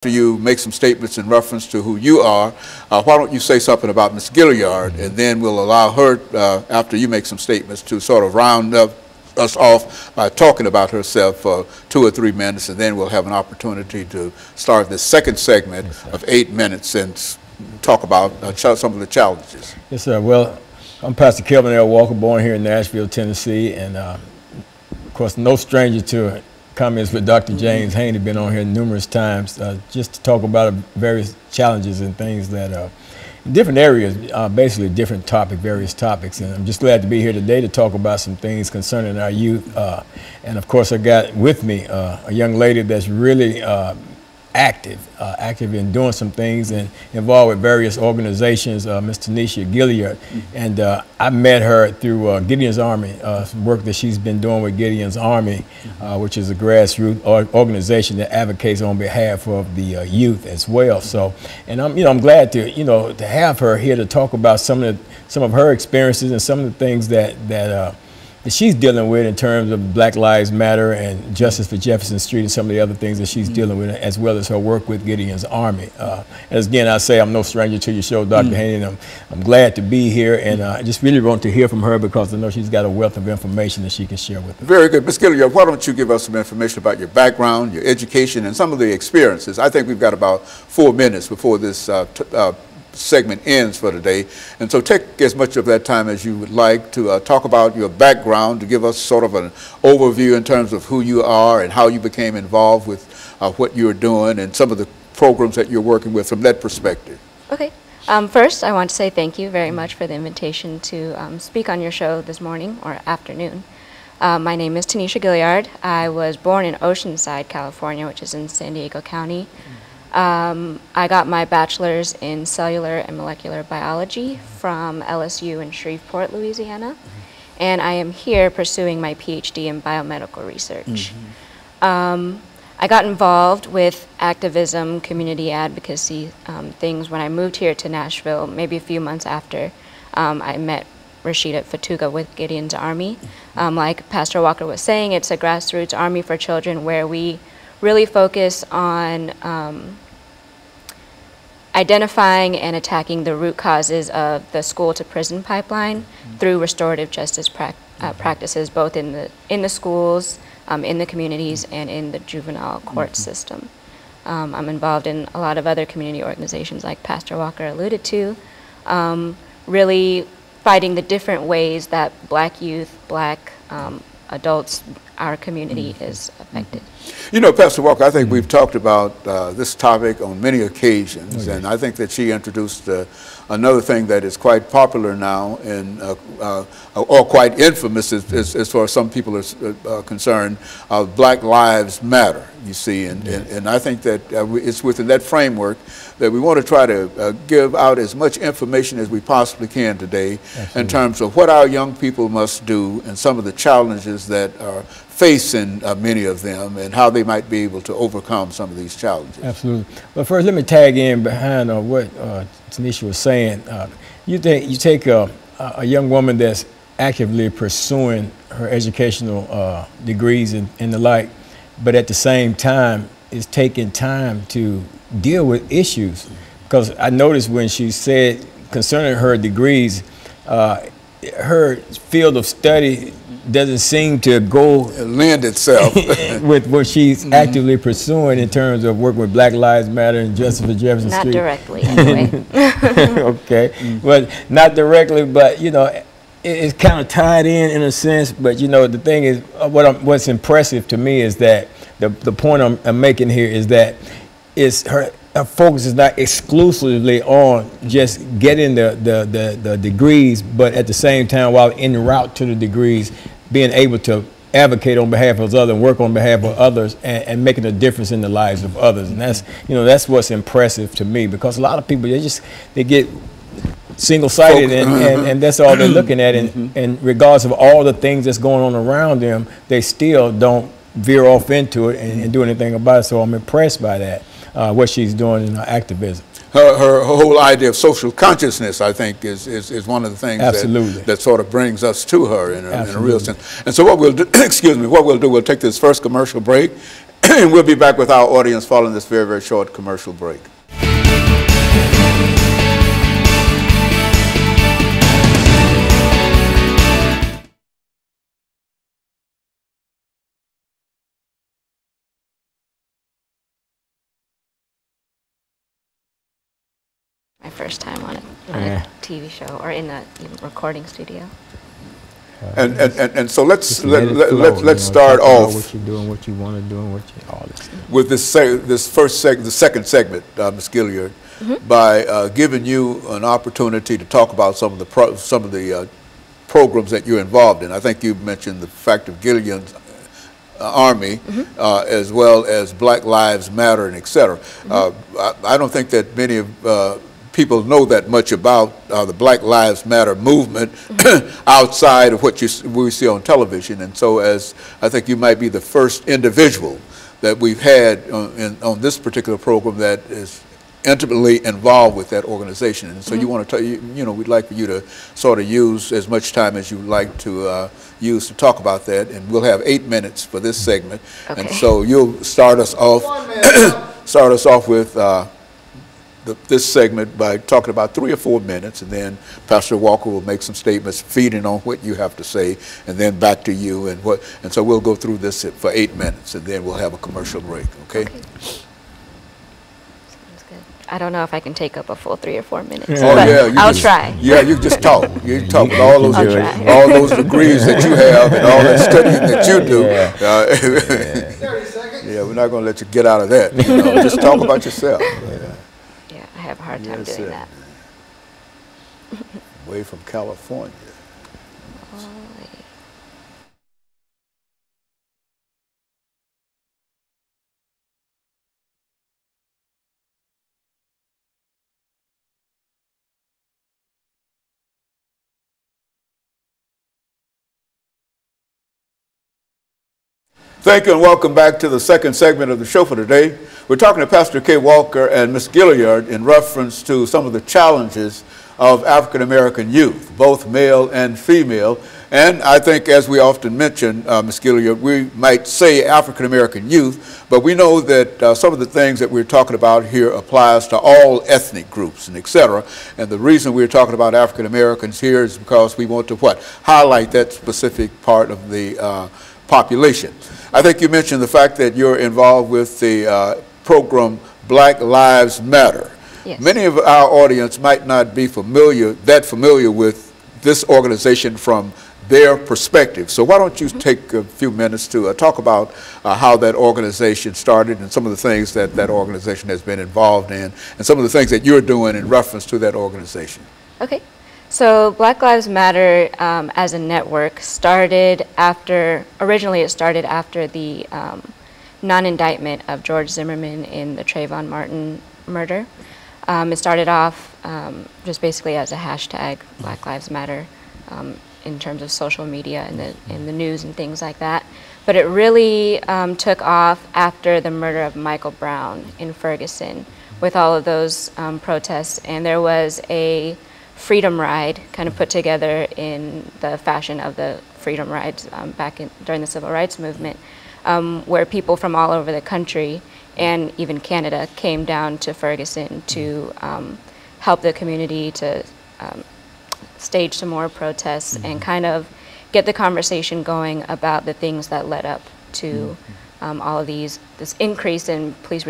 After you make some statements in reference to who you are, why don't you say something about Ms. Gilliard, and then we'll allow her, after you make some statements, to sort of round up us off by talking about herself for 2 or 3 minutes, and then we'll have an opportunity to start the second segment of 8 minutes and talk about some of the challenges. Yes, sir. Well, I'm Pastor Kelvin L. Walker, born here in Nashville, Tennessee, and of course, no stranger to comments with Dr. James Haney, been on here numerous times just to talk about various challenges and things that in different areas, basically different various topics. And I'm just glad to be here today to talk about some things concerning our youth. And of course, I got with me a young lady that's really active in doing some things and involved with various organizations, Ms. Tanisha Gilliard. And I met her through Gideon's Army, some work that she's been doing with Gideon's Army, which is a grassroots organization that advocates on behalf of the youth as well. So, and I'm glad to to have her here to talk about some of her experiences and some of the things that she's dealing with in terms of Black Lives Matter and Justice for Jefferson Street and some of the other things that she's dealing with, as well as her work with Gideon's Army. As again, I say I'm no stranger to your show, Dr. Haney, and I'm glad to be here, and I just really want to hear from her because I know she's got a wealth of information that she can share with us. Very good. Ms. Gilliard, why don't you give us some information about your background, your education, and some of the experiences. I think we've got about 4 minutes before this segment ends for today, and so take as much of that time as you would like to talk about your background, to give us sort of an overview in terms of who you are and how you became involved with what you're doing and some of the programs that you're working with from that perspective. Okay. First, I want to say thank you very much for the invitation to speak on your show this morning or afternoon. My name is Tanisha Gilliard. I was born in Oceanside, California, which is in San Diego County. I got my bachelor's in cellular and molecular biology from LSU in Shreveport, Louisiana, and I am here pursuing my PhD in biomedical research. I got involved with activism, community advocacy things when I moved here to Nashville, maybe a few months after I met Rashida Fatuga with Gideon's Army. Like Pastor Walker was saying, it's a grassroots army for children where we really focus on identifying and attacking the root causes of the school to prison pipeline through restorative justice practices, both in the schools, in the communities, and in the juvenile court system. I'm involved in a lot of other community organizations like Pastor Walker alluded to, really fighting the different ways that Black youth, Black adults, our community is affected. You know, Pastor Walker, I think we've talked about this topic on many occasions, and I think that she introduced another thing that is quite popular now and or quite infamous as far as some people are concerned, Black Lives Matter, you see, and I think that it's within that framework that we want to try to give out as much information as we possibly can today. Absolutely. In terms of what our young people must do and some of the challenges that are facing many of them and how they might be able to overcome some of these challenges. Absolutely. But first, let me tag in behind what Tanisha was saying. You take a young woman that's actively pursuing her educational degrees and the like, but at the same time is taking time to deal with issues. Because I noticed when she said concerning her degrees, her field of study doesn't seem to lend itself with what she's actively pursuing in terms of working with Black Lives Matter and Justice for Jefferson Street. Not directly, anyway. Okay, but not directly, but it's kind of tied in a sense. But the thing is, what's impressive to me is that the point I'm making here is that her focus is not exclusively on just getting the degrees, but at the same time, while en route to the degrees, being able to advocate on behalf of others and work on behalf of others and making a difference in the lives of others. And that's what's impressive to me, because a lot of people, they get single-sighted and that's all they're looking at. And regardless of all the things that's going on around them, they still don't veer off into it and do anything about it. So I'm impressed by that. What she's doing in her activism. Her whole idea of social consciousness, I think, is one of the things that sort of brings us to her in a real sense. And so what we'll do, excuse me, we'll take this first commercial break, And we'll be back with our audience following this very, very short commercial break. My first time on a TV show or in a recording studio. And so let's Talk start about off what you're doing, what you want to do, and what you all this. with the second segment, Ms. Gilliard, by giving you an opportunity to talk about some of the programs that you're involved in. I think you mentioned the fact of Gillian's Army, as well as Black Lives Matter, and et cetera. I don't think that many of people know that much about the Black Lives Matter movement outside of what we see on television. And so, as I think you might be the first individual that we've had on this particular program that is intimately involved with that organization. And so you want to, we'd like for you to sort of use as much time as you'd like to use to talk about that. And we'll have 8 minutes for this segment. Okay. And so you'll start us off, with this segment by talking about 3 or 4 minutes, and then Pastor Walker will make some statements feeding on what you have to say, and then back to you, and so we'll go through this for 8 minutes, and then we'll have a commercial break. Okay? Sounds good. I don't know if I can take up a full 3 or 4 minutes, but I'll try. Yeah, you just talk. You talk with all those degrees that you have and all that studying that you do. 30 seconds. Yeah, we're not going to let you get out of that. Just talk about yourself. I have a hard time doing that. Way from California. Thank you and welcome back to the second segment of the show for today. We're talking to Pastor K. Walker and Ms. Gilliard in reference to some of the challenges of African American youth, both male and female. And I think, as we often mention, Ms. Gilliard, we might say African American youth, but we know that some of the things that we're talking about here applies to all ethnic groups and et cetera. And the reason we're talking about African Americans here is because we want to highlight that specific part of the population. I think you mentioned the fact that you're involved with the program Black Lives Matter. Yes. Many of our audience might not be familiar with this organization from their perspective. So why don't you take a few minutes to talk about how that organization started and some of the things that that organization has been involved in and some of the things that you're doing in reference to that organization. Okay. So Black Lives Matter as a network originally it started after the non-indictment of George Zimmerman in the Trayvon Martin murder. It started off just basically as a hashtag, Black Lives Matter, in terms of social media and in the news and things like that. But it really took off after the murder of Michael Brown in Ferguson with all of those protests, and there was a Freedom Ride kind of put together in the fashion of the Freedom Rides during the Civil Rights Movement, where people from all over the country and even Canada came down to Ferguson to help the community to stage some more protests and kind of get the conversation going about the things that led up to all of this increase in police